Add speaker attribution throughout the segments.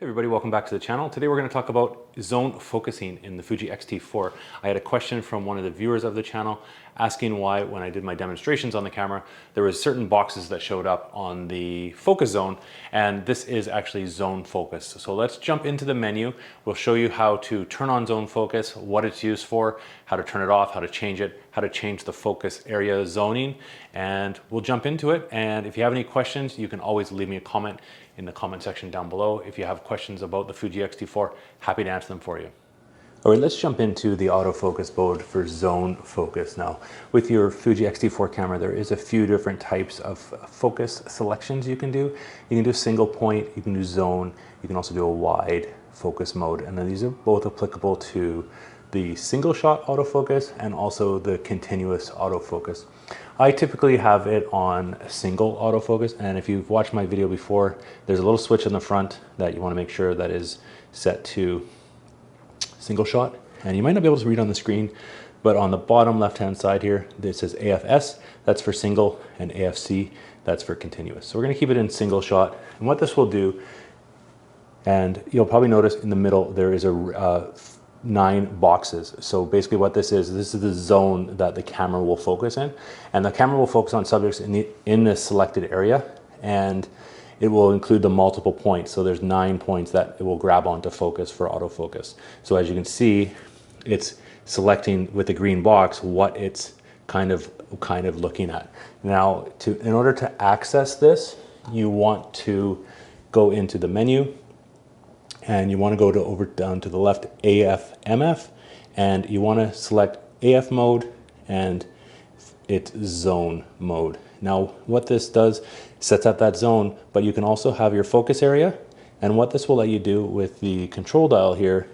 Speaker 1: Hey everybody, welcome back to the channel. Today we're going to talk about zone focusing in the Fuji X-T4. I had a question from one of the viewers of the channel asking why when I did my demonstrations on the camera, there was certain boxes that showed up on the focus zone, and this is actually zone focus. So let's jump into the menu. We'll show you how to turn on zone focus, what it's used for, how to turn it off, how to change it, how to change the focus area zoning, and we'll jump into it. And if you have any questions, you can always leave me a comment in the comment section down below. If you have questions about the Fuji X-T4, happy to answer them for you. All right, let's jump into the autofocus mode for zone focus. Now, with your Fuji X-T4 camera, there is a few different types of focus selections you can do. You can do single point, you can do zone, you can also do a wide focus mode. And then these are both applicable to the single shot autofocus and also the continuous autofocus. I typically have it on single autofocus, and if you've watched my video before, there's a little switch in the front that you want to make sure that is set to single shot. And you might not be able to read on the screen, but on the bottom left hand side here, it says AFS, that's for single, and AFC, that's for continuous. So we're going to keep it in single shot. And what this will do, and you'll probably notice in the middle there is a 9 boxes. So basically what this is the zone that the camera will focus in, and the camera will focus on subjects in this selected area, and it will include the multiple points. So there's 9 points that it will grab on to focus for autofocus. So as you can see, it's selecting with the green box what it's kind of looking at. Now, in order to access this, you want to go into the menu, and you want to go to down to the left, AF MF, and you want to select AF mode and it's zone mode. Now what this does, sets up that zone, but you can also have your focus area, and what this will let you do with the control dial here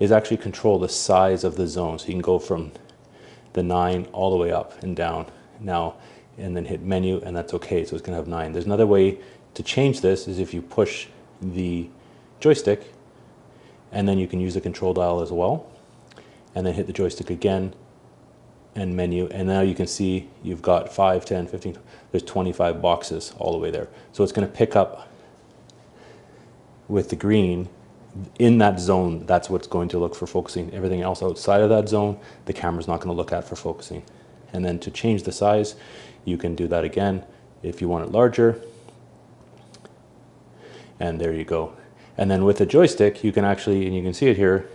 Speaker 1: is actually control the size of the zone. So you can go from the 9 all the way up and down now, and then hit menu, and that's okay. So it's going to have 9. There's another way to change this is if you push the joystick, and then you can use the control dial as well, and then hit the joystick again and menu, and now you can see you've got 5, 10, 15, there's 25 boxes all the way there. So it's going to pick up with the green in that zone. That's what's going to look for focusing. Everything else outside of that zone, the camera's not going to look at for focusing. And then to change the size, you can do that again if you want it larger, and there you go. And then with the joystick, you can actually, and you can see it here,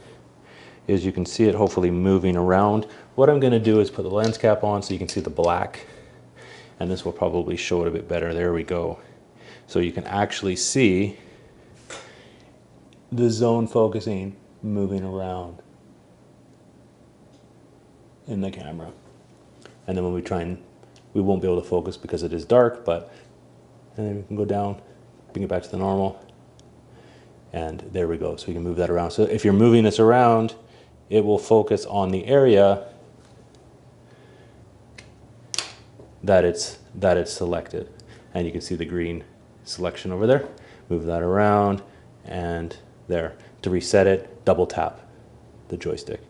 Speaker 1: is you can see it hopefully moving around. What I'm going to do is put the lens cap on so you can see the black, and this will probably show it a bit better. There we go. So you can actually see the zone focusing moving around in the camera. And then when we try and, we won't be able to focus because it is dark, but, and then we can go down, bring it back to the normal. And there we go. So you can move that around. So if you're moving this around, it will focus on the area that it's selected. And you can see the green selection over there. Move that around, and there. To reset it, double tap the joystick.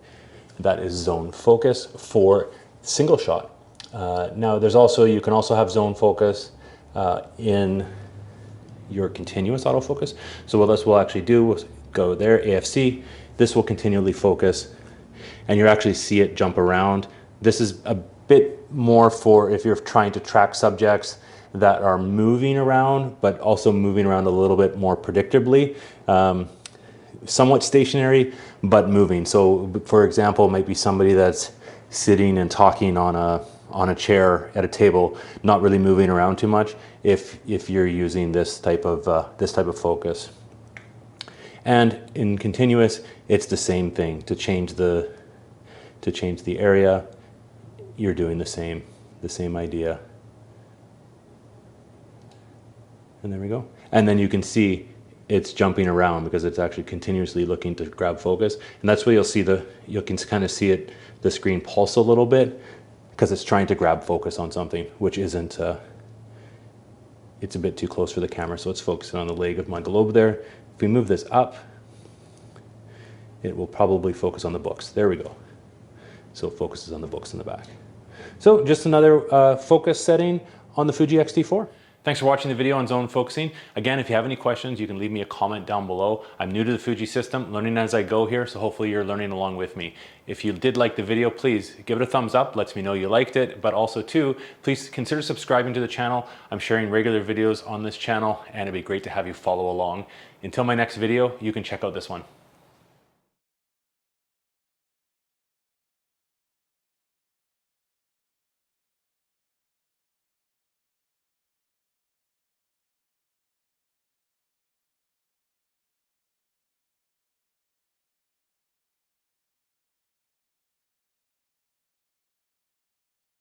Speaker 1: That is zone focus for single shot. Now there's also, you can also have zone focus in your continuous autofocus. So what this will actually do is go there, AFC, this will continually focus, and you actually see it jump around. This is a bit more for if you're trying to track subjects that are moving around, but also moving around a little bit more predictably. Somewhat stationary, but moving. So for example, it might be somebody that's sitting and talking on a chair at a table, not really moving around too much, if you're using this type of focus. And in continuous, it's the same thing. To change the area, you're doing the same idea. And there we go. And then you can see it's jumping around because it's actually continuously looking to grab focus. And that's where you'll see you can kind of see it, the screen pulse a little bit, because it's trying to grab focus on something, which isn't, it's a bit too close for the camera, so it's focusing on the leg of my globe there. If we move this up, it will probably focus on the books. There we go. So it focuses on the books in the back. So just another focus setting on the Fuji X-T4. Thanks for watching the video on zone focusing. Again, if you have any questions, you can leave me a comment down below. I'm new to the Fuji system, learning as I go here, so hopefully you're learning along with me. If you did like the video, please give it a thumbs up, lets me know you liked it, but also too, please consider subscribing to the channel. I'm sharing regular videos on this channel and it'd be great to have you follow along. Until my next video, you can check out this one.